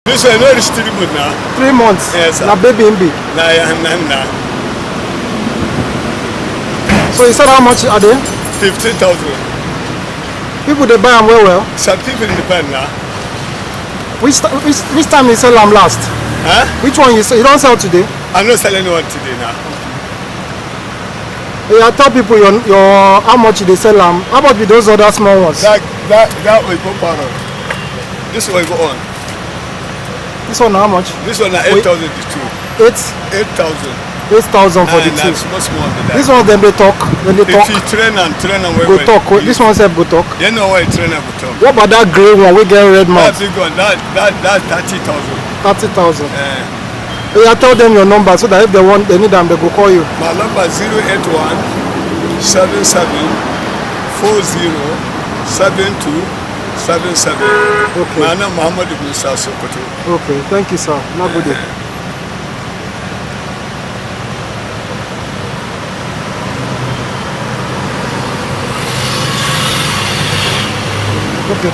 This one no reach 3 months now. 3 months. Yes, sir. Na baby MB. Nah. So you said how much are they? 15,000. People they buy them well. Some people in the pen now. Which time you sell them last? Huh? Which one you sell? You don't sell today? I'm not selling anyone today now. Yeah, tell people your how much they sell them. How about with those other small ones? That will go on. This will go on. This one how much? This one 8,000 is two. 8,000. 8,000 for the two. Small This one them they talk. When they talk. If you train and Go talk. This one said go talk. You know why train and go talk. What about that grey one? We get red mouth. That big one. That's 30,000. 30,000. Yeah, tell them your number so that if they need them, they go call you. My number is 081 77 40 72 77. Okay. My name is Muhammad Musa Sokoto. Okay, thank you, sir. Not good day. Okay.